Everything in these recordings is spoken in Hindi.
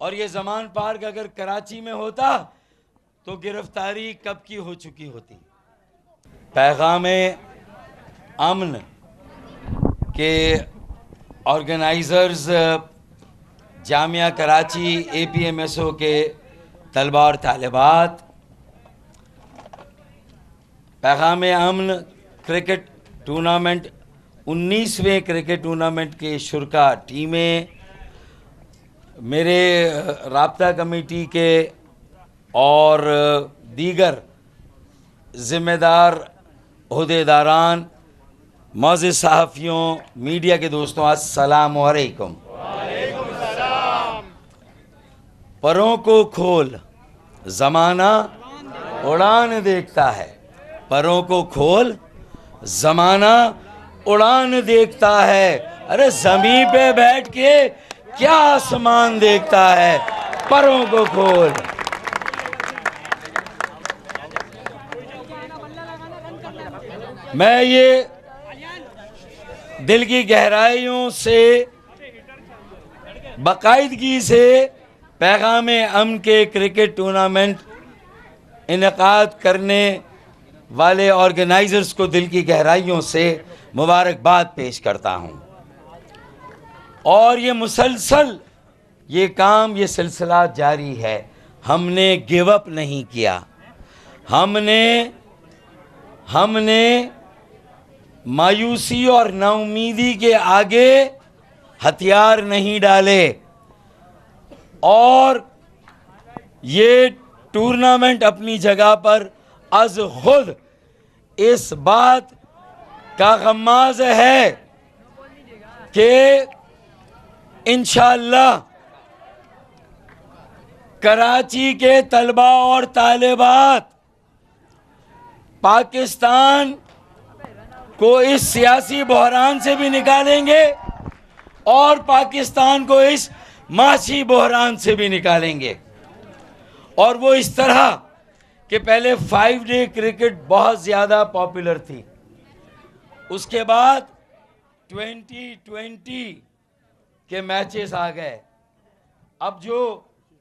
और ये जमान पार्क अगर कराची में होता तो गिरफ्तारी कब की हो चुकी होती। पैगाम अमन के ऑर्गेनाइजर्स जामिया कराची APMSO के तलबा और तालिबात पैगाम अमन क्रिकेट टूर्नामेंट 19वें क्रिकेट टूर्नामेंट के शुरका टीमें मेरे राब्ता कमेटी के और दीगर ज़िम्मेदार ओहदेदारान मौज़िज़ सहाफ़ियों मीडिया के दोस्तों अस्सलामु अलैकुम। परों को खोल ज़माना उड़ान देखता है, परों को खोल ज़माना उड़ान देखता है। अरे ज़मीन पे बैठ के क्या आसमान देखता है, परों को खोल। मैं ये दिल की गहराइयों से बाकायदगी से पैगाम अमन के क्रिकेट टूर्नामेंट इनेकाद करने वाले ऑर्गेनाइजर्स को दिल की गहराइयों से मुबारकबाद पेश करता हूं। और ये मुसलसल ये काम ये सिलसिला जारी है। हमने गिव अप नहीं किया, हमने मायूसी और नाउमीदी के आगे हथियार नहीं डाले। और ये टूर्नामेंट अपनी जगह पर अज खुद इस बात का गम्माज़ है कि इंशाअल्लाह कराची के तलबा और तालिबात पाकिस्तान को इस सियासी बहरान से भी निकालेंगे और पाकिस्तान को इस माशी बहरान से भी निकालेंगे। और वो इस तरह कि पहले 5 डे क्रिकेट बहुत ज़्यादा पॉपुलर थी, उसके बाद 2020 के मैचेस आ गए। अब जो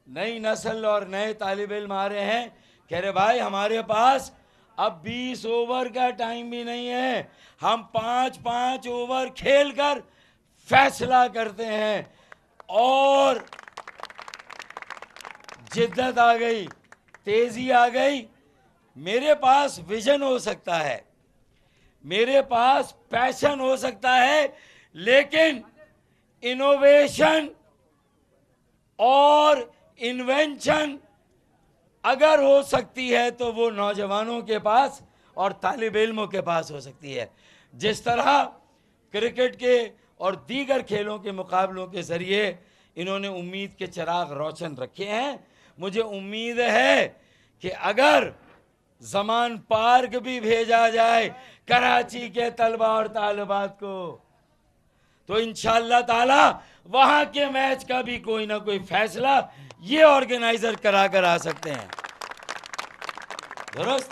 नई नस्ल और नए तालिब इल्म आ रहे हैं, कह रहे भाई हमारे पास अब 20 ओवर का टाइम भी नहीं है, हम 5-5 ओवर खेलकर फैसला करते हैं। और जिद्दत आ गई, तेजी आ गई। मेरे पास विजन हो सकता है, मेरे पास पैशन हो सकता है, लेकिन इनोवेशन और इन्वेंशन अगर हो सकती है तो वो नौजवानों के पास और तालिब इल्मों के पास हो सकती है। जिस तरह क्रिकेट के और दीगर खेलों के मुकाबलों के ज़रिए इन्होंने उम्मीद के चिराग रोशन रखे हैं, मुझे उम्मीद है कि अगर ज़मान पार्क भी भेजा जाए कराची के तलबा और तालिबात को, तो इंशाअल्लाह ताला वहां के मैच का भी कोई ना कोई फैसला ये ऑर्गेनाइजर करा कर आ सकते हैं। दुरुस्त।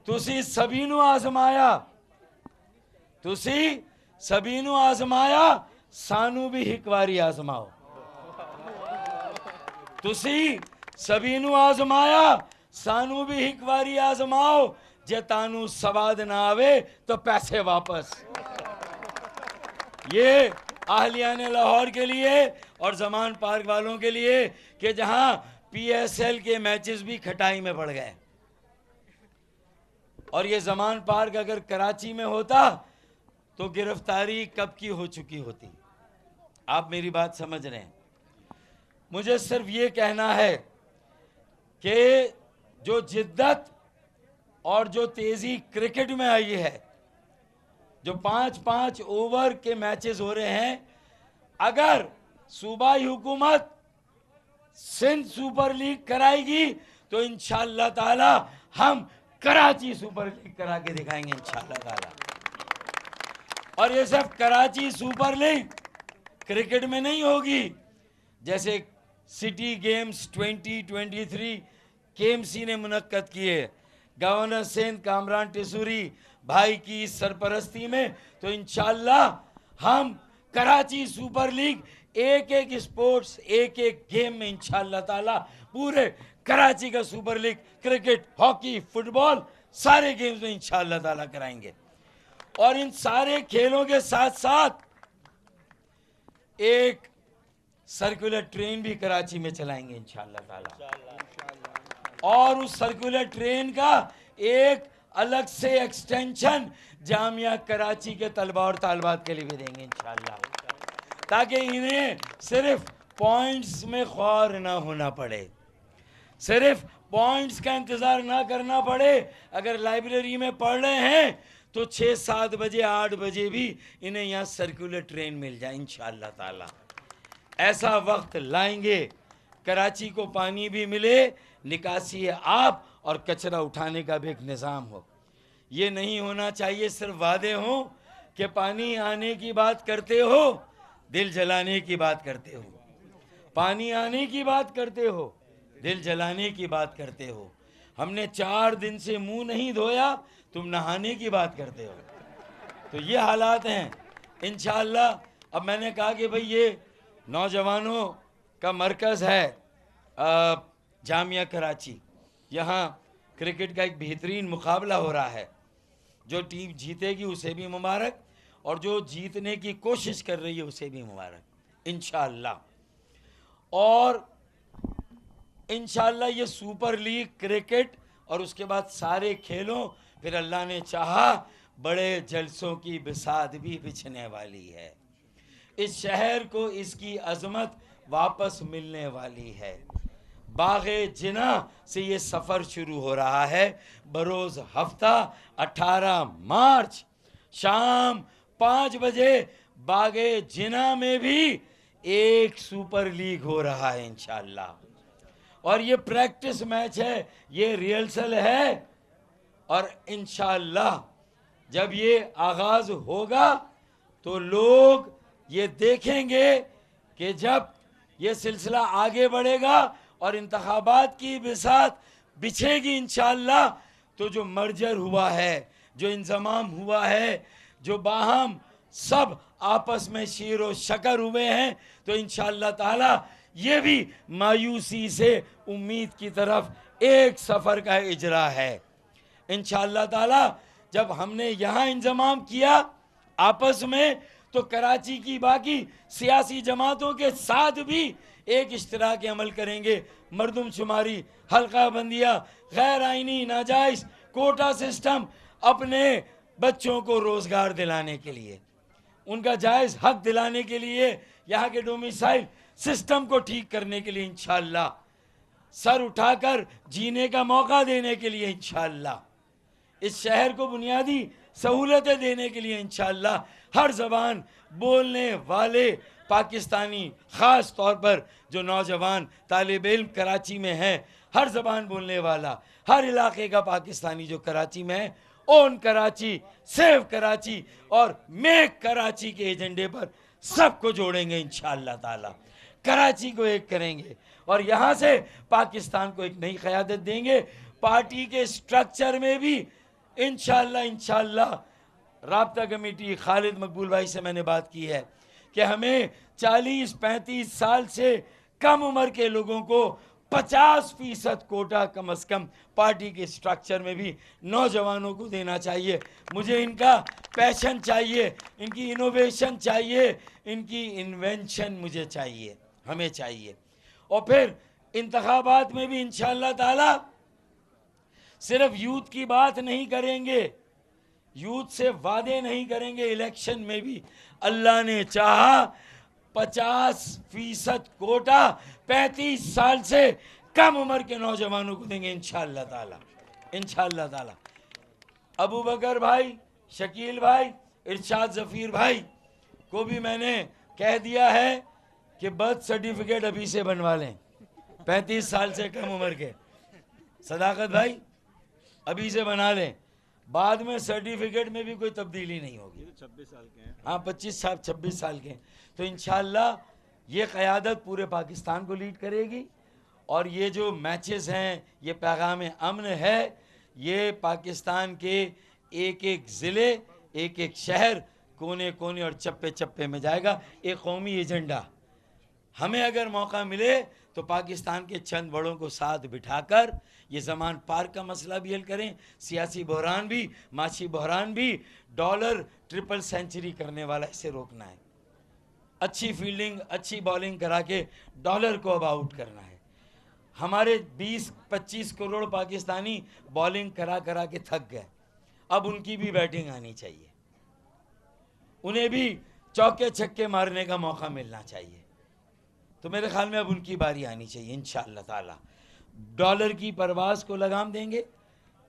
तुसी सभी नू आजमाया, सानू भी एक बारी आजमाओ। तुसी सभी नू आजमाया, सानू भी एक बारी आजमाओ। जे तानू सवाद ना आवे तो पैसे वापस। ये अहलियान लाहौर के लिए और ज़मान पार्क वालों के लिए कि जहां PSL के मैचेस भी खटाई में पड़ गए। और ये ज़मान पार्क अगर कराची में होता तो गिरफ्तारी कब की हो चुकी होती। आप मेरी बात समझ रहे हैं। मुझे सिर्फ ये कहना है कि जो जिद्दत और जो तेजी क्रिकेट में आई है, जो 5-5 ओवर के मैचेस हो रहे हैं, अगर सूबाई हुकूमत सिंध सुपर लीग कराएगी तो इंशाअल्लाह ताला हम कराची सुपर लीग करा के दिखाएंगे इंशाअल्लाह ताला। और ये सिर्फ कराची सुपर लीग क्रिकेट में नहीं होगी, जैसे सिटी गेम्स 2023 KMC ने मुनक्कद किए, गवर्नर सिंध कामरान टिसूरी भाई की सरपरस्ती में, तो इंशाअल्लाह हम कराची सुपर लीग एक एक स्पोर्ट्स एक एक गेम में इंशाअल्लाह ताला पूरे कराची का super league cricket hockey football सारे गेम्स में इंशाअल्लाह ताला कराएंगे। और इन सारे खेलों के साथ साथ एक सर्कुलर ट्रेन भी कराची में चलाएंगे इंशाअल्लाह ताला। और उस सर्कुलर ट्रेन का एक अलग से एक्सटेंशन जामिया कराची के तलबा और तालबात के लिए भी देंगे इंशाअल्लाह, ताकि इन्हें सिर्फ पॉइंट्स में ख्वार ना होना पड़े, सिर्फ पॉइंट्स का इंतज़ार ना करना पड़े। अगर लाइब्रेरी में पढ़ रहे हैं तो 6-7 बजे 8 बजे भी इन्हें यहाँ सर्कुलर ट्रेन मिल जाए इंशाअल्लाह ताला। ऐसा वक्त लाएंगे कराची को पानी भी मिले, निकासी आप और कचरा उठाने का भी एक निज़ाम हो। ये नहीं होना चाहिए सिर्फ वादे हों कि पानी आने की बात करते हो, दिल जलाने की बात करते हो, पानी आने की बात करते हो, दिल जलाने की बात करते हो। हमने 4 दिन से मुंह नहीं धोया, तुम नहाने की बात करते हो। तो ये हालात हैं इंशाअल्लाह। अब मैंने कहा कि भाई ये नौजवानों का मरकज़ है जामिया कराची, यहाँ क्रिकेट का एक बेहतरीन मुकाबला हो रहा है। जो टीम जीतेगी उसे भी मुबारक और जो जीतने की कोशिश कर रही है उसे भी मुबारक इंशाअल्लाह। और इंशाअल्लाह ये सुपर लीग क्रिकेट और उसके बाद सारे खेलों, फिर अल्लाह ने चाहा बड़े जलसों की बिसात भी बिछने वाली है। इस शहर को इसकी अजमत वापस मिलने वाली है। बाग़े जिना से ये सफ़र शुरू हो रहा है। बरोज़ हफ्ता 18 मार्च शाम 5 बजे बाग़े जिना में भी एक सुपर लीग हो रहा है इंशाअल्लाह। और ये प्रैक्टिस मैच है, ये रिहर्सल है। और इंशाअल्लाह जब ये आगाज़ होगा तो लोग ये देखेंगे कि जब ये सिलसिला आगे बढ़ेगा और इंतखाबात की बिसात बिछेगी इंशाअल्लाह, तो जो मर्जर हुआ है, जो इंज़माम हुआ है, जो बाहम सब आपस में शीर व शकर हुए हैं, तो इंशाअल्लाह ताला ये भी मायूसी से उम्मीद की तरफ एक सफ़र का इजरा है इंशाअल्लाह ताला। जब हमने यहाँ इंज़माम किया आपस में, तो कराची की बाकी सियासी जमातों के साथ भी एक इश्तराक अमल करेंगे। मरदमशुमारी, हल्का बंदियाँ, गैर आइनी नाजायज़ कोटा सिस्टम, अपने बच्चों को रोज़गार दिलाने के लिए, उनका जायज़ हक दिलाने के लिए, यहाँ के डोमिसाइल सिस्टम को ठीक करने के लिए इंशाअल्लाह, सर उठाकर जीने का मौका देने के लिए इंशाअल्लाह, इस शहर को बुनियादी सहूलतें देने के लिए इंशाअल्लाह, हर ज़बान बोलने वाले पाकिस्तानी, ख़ास तौर पर जो नौजवान तालिब इल्म कराची में हैं, हर ज़बान बोलने वाला, हर इलाके का पाकिस्तानी जो कराची में है, ओन कराची, सेव कराची और मेक कराची के एजेंडे पर सबको जोड़ेंगे इंशाअल्लाह ताला। कराची को एक करेंगे और यहाँ से पाकिस्तान को एक नई क़यादत देंगे। पार्टी के स्ट्रक्चर में भी इंशाअल्लाह राब्ता कमेटी खालिद मकबूल भाई से मैंने बात की है कि हमें 40-35 साल से कम उम्र के लोगों को 50% कोटा कम से कम पार्टी के स्ट्रक्चर में भी नौजवानों को देना चाहिए। मुझे इनका पैशन चाहिए, इनकी इनोवेशन चाहिए, इनकी इन्वेंशन मुझे चाहिए, हमें चाहिए। और फिर इंतखाबात में भी इंशाअल्लाह ताला सिर्फ यूथ की बात नहीं करेंगे, यूथ से वादे नहीं करेंगे, इलेक्शन में भी अल्लाह ने चाहा 50% कोटा 35 साल से कम उम्र के नौजवानों को देंगे इंशाअल्लाह ताला, इंशाअल्लाह ताला। अबू बकर भाई, शकील भाई, इरशाद ज़फ़ीर भाई को भी मैंने कह दिया है कि बर्थ सर्टिफिकेट अभी से बनवा लें, 35 साल से कम उम्र के। सदाकत भाई अभी से बना लें, बाद में सर्टिफिकेट में भी कोई तब्दीली नहीं होगी। 26 साल के हैं। हाँ 26 साल के हैं। तो इंशाअल्लाह ये क़यादत पूरे पाकिस्तान को लीड करेगी। और ये जो मैचेस हैं, ये पैगाम अमन है, ये पाकिस्तान के एक एक ज़िले, एक एक शहर कोने कोने और चप्पे चप्पे में जाएगा एक कौमी एजेंडा। हमें अगर मौका मिले तो पाकिस्तान के चंद बड़ों को साथ बिठाकर ये ज़मान पार का मसला भी हल करें, सियासी बहरान भी, माशी बहरान भी, डॉलर ट्रिपल सेंचुरी करने वाला इसे रोकना है। अच्छी फील्डिंग, अच्छी बॉलिंग करा के डॉलर को अब आउट करना है। हमारे 20-25 करोड़ पाकिस्तानी बॉलिंग करा करा के थक गए, अब उनकी भी बैटिंग आनी चाहिए, उन्हें भी चौके छक्के मारने का मौका मिलना चाहिए। तो मेरे ख्याल में अब उनकी बारी आनी चाहिए इंशाअल्लाह ताला। डॉलर की परवाज़ को लगाम देंगे,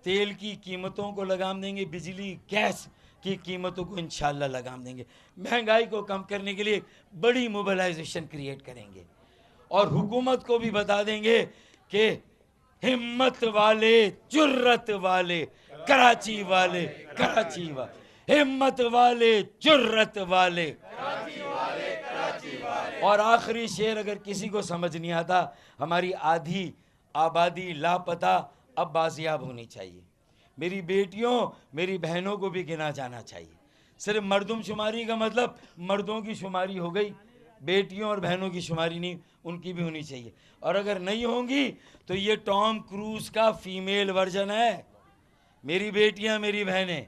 तेल की कीमतों को लगाम देंगे, बिजली गैस की कीमतों को इंशाअल्लाह लगाम देंगे, महंगाई को कम करने के लिए बड़ी मोबिलाइजेशन क्रिएट करेंगे और हुकूमत को भी बता देंगे कि हिम्मत वाले, जुर्रत वाले, कराची वाले, कराची वाले, हिम्मत वाले, जुर्रत वाले। और आखिरी शेर अगर किसी को समझ नहीं आता, हमारी आधी आबादी लापता अब बाजियाब होनी चाहिए। मेरी बेटियों, मेरी बहनों को भी गिना जाना चाहिए। सिर्फ मर्दमशुमारी का मतलब मर्दों की शुमारी हो गई, बेटियों और बहनों की शुमारी नहीं, उनकी भी होनी चाहिए। और अगर नहीं होंगी तो ये टॉम क्रूज का फीमेल वर्जन है। मेरी बेटियां, मेरी बहनें,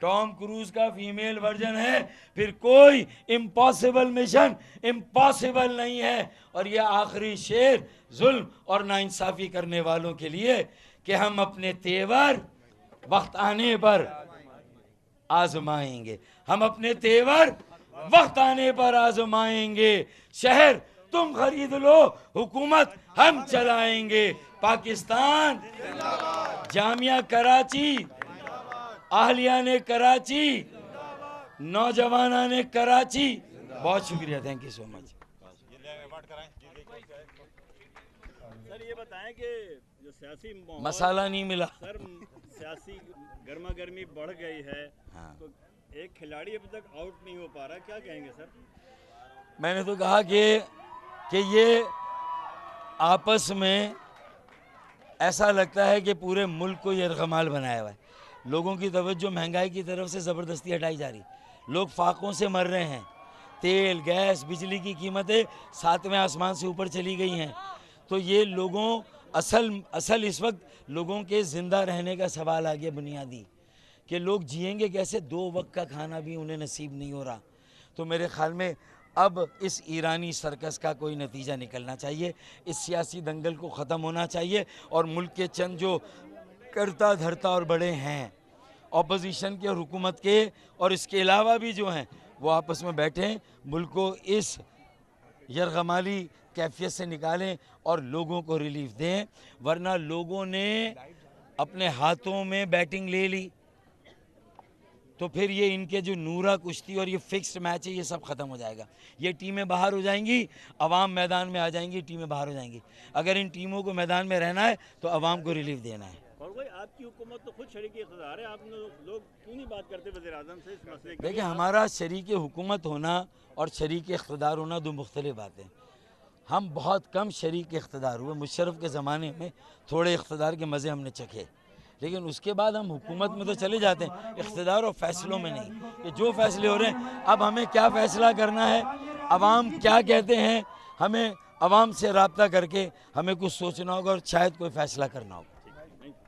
टॉम क्रूज का फीमेल वर्जन है। फिर कोई इम्पॉसिबल मिशन इम्पॉसिबल नहीं है। और ये आखिरी शेर जुल्म और नाइंसाफ़ी करने वालों के लिए कि हम अपने तेवर वक्त आने पर आजमाएंगे, हम अपने तेवर वक्त आने पर आजमाएंगे। शहर तुम खरीद लो, हुकूमत हम चलाएंगे। पाकिस्तान, जामिया कराची, आहलिया ने कराची, नौजवाना ने कराची। बहुत शुक्रिया, thank you so much. Sir ये बताएं कि जो सियासी मसाला नहीं मिला सर, सियासी गर्मा गर्मी बढ़ गई है। हाँ। तो एक खिलाड़ी अभी तक आउट नहीं हो पा रहा, क्या कहेंगे सर? मैंने तो कहा कि ये आपस में ऐसा लगता है कि पूरे मुल्क को यरगमाल बनाया हुआ है। लोगों की तवज्जो महंगाई की तरफ से ज़बरदस्ती हटाई जा रही, लोग फाकों से मर रहे हैं, तेल, गैस, बिजली की कीमतें 7वें आसमान से ऊपर चली गई हैं। तो ये लोगों असल इस वक्त लोगों के ज़िंदा रहने का सवाल आ गया बुनियादी, कि लोग जिएंगे कैसे, 2 वक्त का खाना भी उन्हें नसीब नहीं हो रहा। तो मेरे ख्याल में अब इस ईरानी सर्कस का कोई नतीजा निकलना चाहिए, इस सियासी दंगल को ख़त्म होना चाहिए और मुल्क के चंद जो करता धरता और बड़े हैं, ऑपोजिशन के और हुकूमत के और इसके अलावा भी जो हैं, वो आपस में बैठें, मुल्क को इस यरगमाली कैफियत से निकालें और लोगों को रिलीफ दें। वरना लोगों ने अपने हाथों में बैटिंग ले ली तो फिर ये इनके जो नूरा कुश्ती और ये फिक्स्ड मैच है, ये सब ख़त्म हो जाएगा। ये टीमें बाहर हो जाएंगी, अवाम मैदान में आ जाएंगी, टीमें बाहर हो जाएंगी। अगर इन टीमों को मैदान में रहना है तो अवाम को रिलीफ देना है। और भाई आपकी हुकूमत तो खुद शरीक इख्तियार है, आप लोग क्यों नहीं बात करते वज़ीर-ए-आज़म से इस मसले की? देखिए, हमारा शरीक हुकूमत होना और शरीक इख्तियार होना दो मुख्तलिफ बातें। हम बहुत कम शरीक इख्तियार हुए, मुशर्रफ के ज़माने में थोड़े इख्तियार के मज़े हमने चखे, लेकिन उसके बाद हम हुकूमत में तो चले जाते हैं, इख्तियार और फैसलों में नहीं। कि जो फैसले हो रहे हैं, अब हमें क्या फ़ैसला करना है, अवाम क्या कहते हैं, हमें अवाम से रब्ता करके हमें कुछ सोचना होगा और शायद कोई फ़ैसला करना होगा।